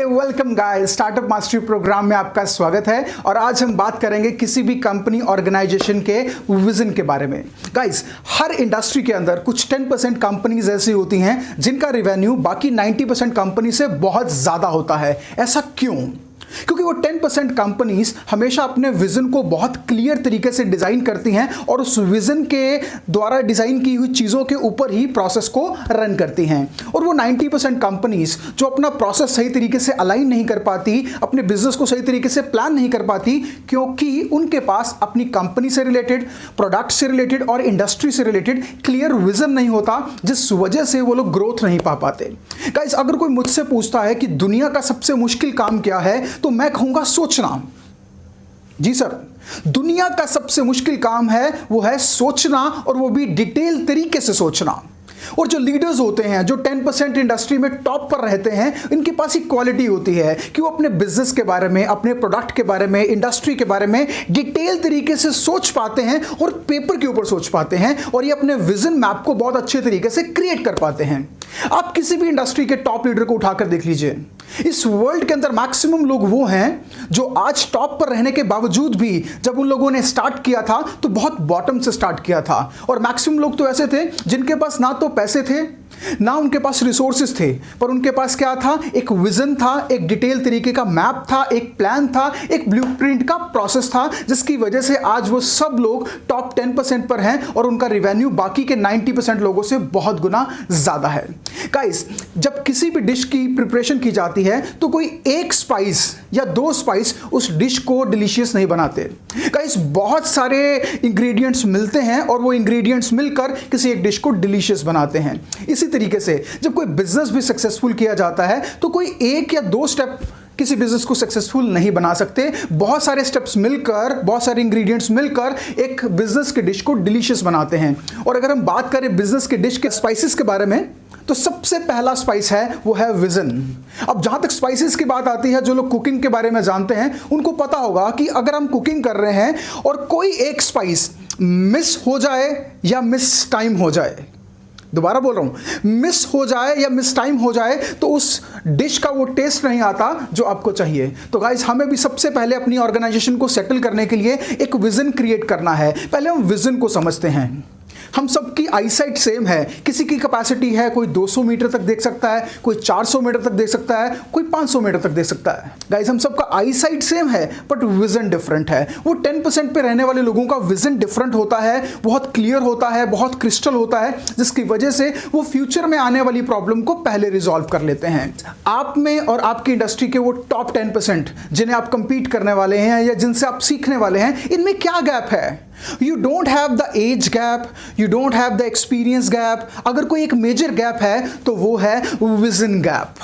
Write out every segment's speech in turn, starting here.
Welcome guys, startup mastery program में आपका स्वागत है। और आज हम बात करेंगे किसी भी कंपनी ऑर्गेनाइजेशन के विजन के बारे में। गाइस, हर इंडस्ट्री के अंदर कुछ 10% कंपनीज ऐसी होती हैं जिनका रेवेन्यू बाकी 90% कंपनी से बहुत ज़्यादा होता है। ऐसा क्यों? क्योंकि वो 10% कंपनीज हमेशा अपने विजन को बहुत क्लियर तरीके से डिज़ाइन करती हैं और उस विजन के द्वारा डिज़ाइन की हुई चीज़ों के ऊपर ही प्रोसेस को रन करती हैं। और वो 90% कंपनीज जो अपना प्रोसेस सही तरीके से अलाइन नहीं कर पाती, अपने बिजनेस को सही तरीके से प्लान नहीं कर पाती, क्योंकि उनके पास अपनी कंपनी से रिलेटेड, प्रोडक्ट से रिलेटेड और इंडस्ट्री से रिलेटेड क्लियर विजन नहीं होता, जिस वजह से वो लोग ग्रोथ नहीं पा पाते। गाइस, अगर कोई मुझसे पूछता है कि दुनिया का सबसे मुश्किल काम क्या है, तो मैं कहूंगा सोचना। जी सर, दुनिया का सबसे मुश्किल काम है वो है सोचना, और वो भी डिटेल तरीके से सोचना। और जो लीडर्स होते हैं, जो 10% इंडस्ट्री में टॉप पर रहते हैं, इनके पास एक क्वालिटी होती है कि वो अपने बिजनेस के बारे में, अपने प्रोडक्ट के बारे में, इंडस्ट्री के बारे में डिटेल तरीके से सोच पाते हैं और पेपर के ऊपर सोच पाते हैं, और ये अपने विजन मैप को बहुत अच्छे तरीके से क्रिएट कर पाते हैं। आप किसी भी इंडस्ट्री के टॉप लीडर को उठाकर देख लीजिए। इस वर्ल्ड के अंदर मैक्सिमम लोग वो हैं जो आज टॉप पर रहने के बावजूद भी जब उन लोगों ने स्टार्ट किया था तो बहुत बॉटम से स्टार्ट किया था। और मैक्सिमम लोग तो ऐसे थे जिनके पास ना तो पैसे थे, ना उनके पास रिसोर्सेज थे, पर उनके पास क्या था? एक विजन था, एक डिटेल तरीके का मैप था, एक प्लान था, एक ब्लूप्रिंट का प्रोसेस था, जिसकी वजह से आज वो सब लोग टॉप 10% पर हैं और उनका रेवेन्यू बाकी के 90% लोगों से बहुत गुना ज्यादा है। गाइस, जब किसी भी डिश की प्रिपरेशन की जाती है तो कोई एक स्पाइस या दो स्पाइस उस डिश को डिलीशियस नहीं बनाते। गाइस, बहुत सारे इंग्रेडिएंट्स मिलते हैं और वो इंग्रेडिएंट्स मिलकर किसी एक डिश को डिलीशियस बनाते हैं। इसी तरीके से जब कोई बिजनेस भी सक्सेसफुल किया जाता है तो कोई एक या दो स्टेप किसी बिजनेस को सक्सेसफुल नहीं बना सकते। बहुत सारे स्टेप्स मिलकर, बहुत सारे इंग्रेडिएंट्स मिलकर एक बिजनेस के डिश को डिलीशियस बनाते हैं। और अगर हम बात करें बिजनेस के डिश के स्पाइसेस के बारे में, तो सबसे पहला स्पाइस है वो है विजन। अब जहां तक स्पाइसेस की बात आती है, जो लोग कुकिंग के बारे में जानते हैं उनको पता होगा कि अगर हम कुकिंग कर रहे हैं और कोई एक स्पाइस मिस हो जाए या मिस टाइम हो जाए, दोबारा बोल रहा हूं, मिस हो जाए या मिस टाइम हो जाए, तो उस डिश का वो टेस्ट नहीं आता जो आपको चाहिए। तो गाइस, हमें भी सबसे पहले अपनी ऑर्गेनाइजेशन को सेटल करने के लिए एक विजन क्रिएट करना है। पहले हम विजन को समझते हैं। हम सबकी आईसाइट सेम है। किसी की कैपेसिटी है, कोई 200 मीटर तक देख सकता है, कोई 400 मीटर तक देख सकता है, कोई 500 मीटर तक देख सकता है। गाइस, हम सबका आईसाइट सेम है, बट विजन डिफरेंट है। वो 10% पे रहने वाले लोगों का विजन डिफरेंट होता है, बहुत क्लियर होता है, बहुत क्रिस्टल होता है, जिसकी वजह से वो फ्यूचर में आने वाली प्रॉब्लम को पहले रिजॉल्व कर लेते हैं। आप में और आपकी इंडस्ट्री के वो टॉप 10% जिन्हें आप कंपीट करने वाले हैं या जिनसे आप सीखने वाले हैं, इनमें क्या गैप है? You don't have the age gap, you don't have the experience gap. अगर कोई एक मेजर गैप है तो वो है विजन गैप।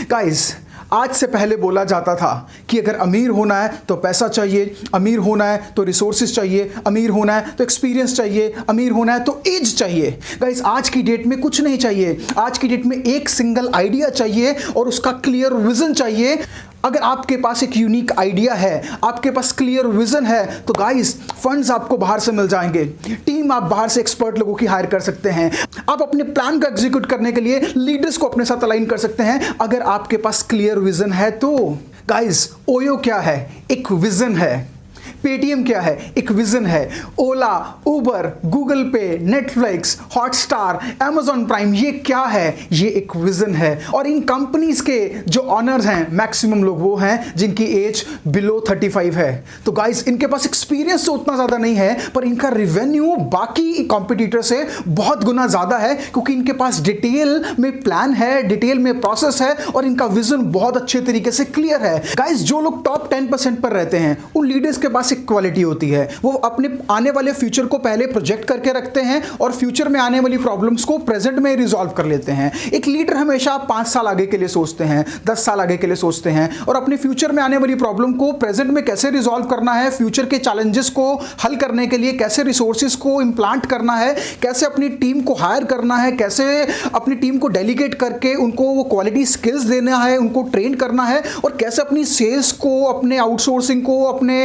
गाइस, आज से पहले बोला जाता था कि अगर अमीर होना है तो पैसा चाहिए, अमीर होना है तो रिसोर्सेज चाहिए, अमीर होना है तो एक्सपीरियंस चाहिए, अमीर होना है तो एज चाहिए। गाइस, आज की डेट में कुछ नहीं चाहिए। आज की डेट में एक सिंगल आइडिया चाहिए और उसका क्लियर विजन चाहिए। अगर आपके पास एक यूनिक आइडिया है, आपके पास क्लियर विजन है, तो गाइस, फंड्स आपको बाहर से मिल जाएंगे, टीम आप बाहर से एक्सपर्ट लोगों की हायर कर सकते हैं, आप अपने प्लान को एग्जीक्यूट करने के लिए लीडर्स को अपने साथ अलाइन कर सकते हैं अगर आपके पास क्लियर विजन है। तो गाइस, ओयो क्या है? एक विजन है। पेटीएम क्या है? एक विजन है। ओला, उबर, गूगल पे, नेटफ्लिक्स, हॉटस्टार, अमेजॉन प्राइम, ये क्या है? ये एक विजन है। और इन कंपनीज के जो ऑनर्स हैं, मैक्सिमम लोग वो हैं जिनकी एज बिलो 35 है। तो गाइस, इनके पास एक्सपीरियंस तो उतना ज्यादा नहीं है, पर इनका रेवेन्यू बाकी कॉम्पिटिटर से बहुत गुना ज्यादा है, क्योंकि इनके पास डिटेल में प्लान है, डिटेल में प्रोसेस है, और इनका विजन बहुत अच्छे तरीके से क्लियर है। गाइस, जो लोग टॉप 10% पर रहते हैं, उन लीडर्स के पास एक क्वालिटी होती है। वो अपने आने वाले फ्यूचर को पहले प्रोजेक्ट करके रखते हैं और फ्यूचर में आने वाली प्रॉब्लम्स को प्रेजेंट में रिजॉल्व कर लेते हैं। एक लीडर हमेशा 5 साल आगे के लिए सोचते हैं, 10 साल आगे के लिए सोचते हैं, और अपने फ्यूचर में आने वाली प्रॉब्लम को प्रेजेंट में कैसे रिजॉल्व करना है, फ्यूचर के चैलेंजेस को हल करने के लिए कैसे रिसोर्सेज को इम्प्लांट करना है, कैसे अपनी टीम को हायर करना है, कैसे अपनी टीम को डेलीगेट करके उनको वो क्वालिटी स्किल्स देना है, उनको ट्रेन करना है, और कैसे अपनी सेल्स को, अपने आउटसोर्सिंग को, अपने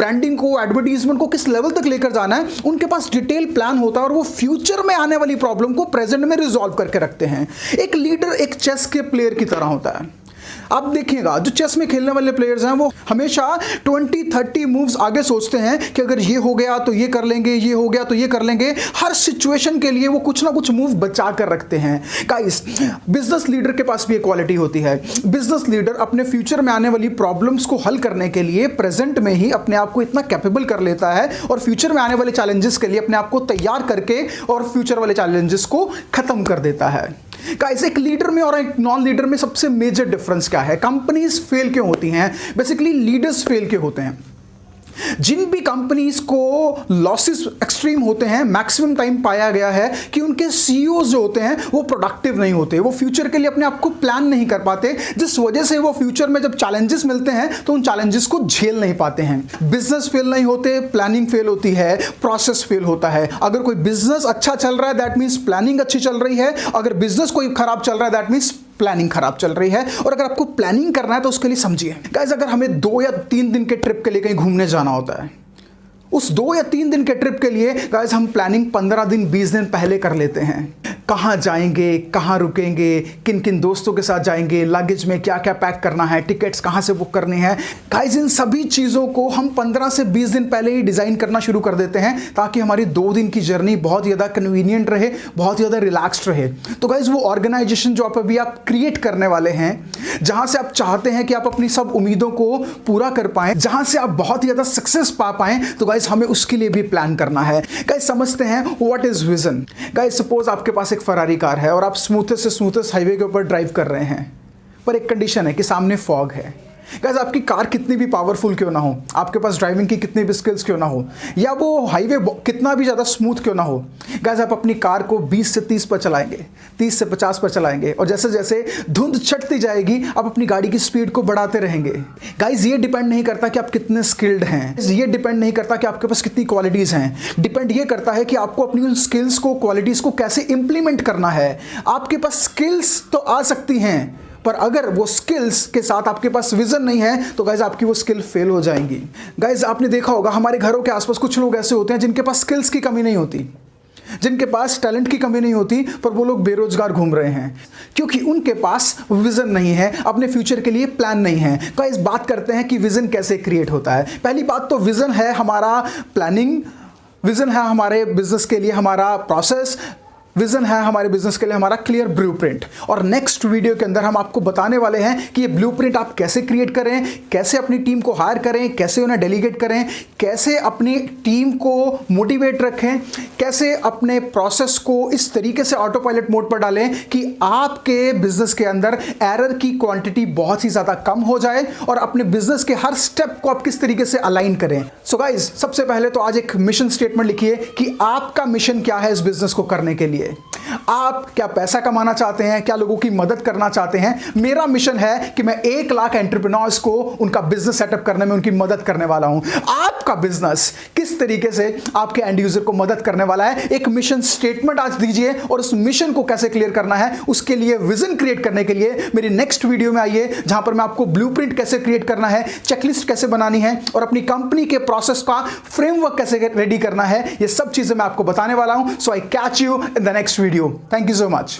ब्रांडिंग को, एडवर्टीजमेंट को किस लेवल तक लेकर जाना है। उनके पास डिटेल प्लान होता है और वो फ्यूचर में आने वाली प्रॉब्लम को प्रेजेंट में रिजॉल्व करके रखते हैं। एक लीडर एक चेस के प्लेयर की तरह होता है। आप देखिएगा जो चेस में खेलने वाले प्लेयर्स हैं वो हमेशा 20-30 मूव्स आगे सोचते हैं कि अगर ये हो गया तो ये कर लेंगे, ये हो गया तो ये कर लेंगे। हर सिचुएशन के लिए वो कुछ ना कुछ मूव बचा कर रखते हैं। गाइस, बिजनेस लीडर के पास भी एक क्वालिटी होती है। बिजनेस लीडर अपने फ्यूचर में आने वाली प्रॉब्लम्स को हल करने के लिए प्रेजेंट में ही अपने आप को इतना कैपेबल कर लेता है और फ्यूचर में आने वाले चैलेंजेस के लिए अपने आप को तैयार करके और फ्यूचर वाले चैलेंजेस को खत्म कर देता है। गाइस, एक लीडर में और एक नॉन लीडर में सबसे मेजर डिफरेंस क्या है? कंपनीज फेल क्यों होती हैं? बेसिकली लीडर्स फेल क्यों होते हैं? जिन भी कंपनीज को लॉसेस एक्सट्रीम होते हैं, मैक्सिमम टाइम पाया गया है कि उनके सीईओ जो होते हैं वो प्रोडक्टिव नहीं होते, वो फ्यूचर के लिए अपने आप को प्लान नहीं कर पाते, जिस वजह से वो फ्यूचर में जब चैलेंजेस मिलते हैं तो उन चैलेंजेस को झेल नहीं पाते हैं। बिजनेस फेल नहीं होते, प्लानिंग फेल होती है, प्रोसेस फेल होता है। अगर कोई बिजनेस अच्छा चल रहा है दैट मीन्स प्लानिंग अच्छी चल रही है, अगर बिजनेस कोई खराब चल रहा है दैट मीन्स प्लानिंग खराब चल रही है। और अगर आपको प्लानिंग करना है तो उसके लिए समझिए गाइस, अगर हमें 2 या 3 दिन के ट्रिप के लिए कहीं घूमने जाना होता है, उस 2 या 3 दिन के ट्रिप के लिए गाइस हम प्लानिंग 15 दिन 20 दिन पहले कर लेते हैं। कहाँ जाएंगे, कहाँ रुकेंगे, किन किन दोस्तों के साथ जाएंगे, लगेज में क्या क्या पैक करना है, टिकट्स कहाँ से बुक करनी है। गाइस, इन सभी चीज़ों को हम 15 से 20 दिन पहले ही डिज़ाइन करना शुरू कर देते हैं ताकि हमारी 2 दिन की जर्नी बहुत ज़्यादा कन्वीनियंट रहे, बहुत ज़्यादा रिलैक्स्ड रहे। तो गाइस, वो ऑर्गेनाइजेशन जो अभी आप क्रिएट करने वाले हैं, जहाँ से आप चाहते हैं कि आप अपनी सब उम्मीदों को पूरा कर पाएं, जहाँ से आप बहुत ज़्यादा सक्सेस पा पाएं, तो गाइस हमें उसके लिए भी प्लान करना है। गाइस, समझते हैं what is vision. Guys, suppose आपके पास एक फरारी कार है और आप स्मूथेस्ट से स्मूथेस्ट हाईवे के ऊपर ड्राइव कर रहे हैं, पर एक कंडीशन है कि सामने फॉग है। गाइस, आपकी कार कितनी भी पावरफुल क्यों ना हो, आपके पास ड्राइविंग की कितनी भी स्किल्स क्यों ना हो, या वो हाईवे कितना भी ज़्यादा स्मूथ क्यों ना हो, गाइस आप अपनी कार को 20 से 30 पर चलाएंगे, 30 से 50 पर चलाएंगे और जैसे जैसे धुंध छटती जाएगी आप अपनी गाड़ी की स्पीड को बढ़ाते रहेंगे। गाइस, ये डिपेंड नहीं करता कि आप कितने स्किल्ड हैं, ये डिपेंड नहीं करता कि आपके पास कितनी क्वालिटीज़ हैं, डिपेंड ये करता है कि आपको अपनी उन स्किल्स को, क्वालिटीज़ को कैसे इंप्लीमेंट करना है। आपके पास स्किल्स तो आ सकती हैं, पर अगर वो स्किल्स के साथ आपके पास विजन नहीं है तो गाइज आपकी वो स्किल फेल हो जाएंगी। गाइज, आपने देखा होगा हमारे घरों के आसपास कुछ लोग ऐसे होते हैं जिनके पास स्किल्स की कमी नहीं होती, जिनके पास टैलेंट की कमी नहीं होती, पर वो लोग बेरोजगार घूम रहे हैं क्योंकि उनके पास विजन नहीं है, अपने फ्यूचर के लिए प्लान नहीं है। गाइज, बात करते हैं कि विजन कैसे क्रिएट होता है। पहली बात तो विजन है हमारा प्लानिंग, विजन है हमारे बिजनेस के लिए हमारा प्रोसेस, विजन है हमारे बिजनेस के लिए हमारा क्लियर ब्लूप्रिंट। और नेक्स्ट वीडियो के अंदर हम आपको बताने वाले हैं कि ये ब्लूप्रिंट आप कैसे क्रिएट करें, कैसे अपनी टीम को हायर करें, कैसे उन्हें डेलीगेट करें, कैसे अपनी टीम को मोटिवेट रखें, कैसे अपने प्रोसेस को इस तरीके से ऑटो पायलट मोड पर डालें कि आपके बिजनेस के अंदर एरर की क्वांटिटी बहुत ही ज़्यादा कम हो जाए और अपने बिजनेस के हर स्टेप को आप किस तरीके से अलाइन करें। सो गाइज, सबसे पहले तो आज एक मिशन स्टेटमेंट लिखिए कि आपका मिशन क्या है इस बिजनेस को करने के लिए। आप क्या पैसा कमाना चाहते हैं, क्या लोगों की मदद करना चाहते हैं? मेरा मिशन है कि मैं 1 लाख एंटरप्रेन्योर्स को उनका बिजनेस सेटअप करने में उनकी मदद करने वाला हूं। आपका बिजनेस किस तरीके से आपके एंड यूजर को मदद करने वाला है, एक मिशन स्टेटमेंट आज दीजिए और उस मिशन को कैसे क्लियर करना है उसके लिए विजन क्रिएट करने के लिए मेरी नेक्स्ट वीडियो में आइए, जहां पर मैं आपको ब्लूप्रिंट कैसे क्रिएट करना है, चेकलिस्ट कैसे बनानी है और अपनी कंपनी के प्रोसेस का फ्रेमवर्क कैसे रेडी करना है, ये सब चीजें मैं आपको बताने वाला हूं। So I catch you in the next video. Thank you so much.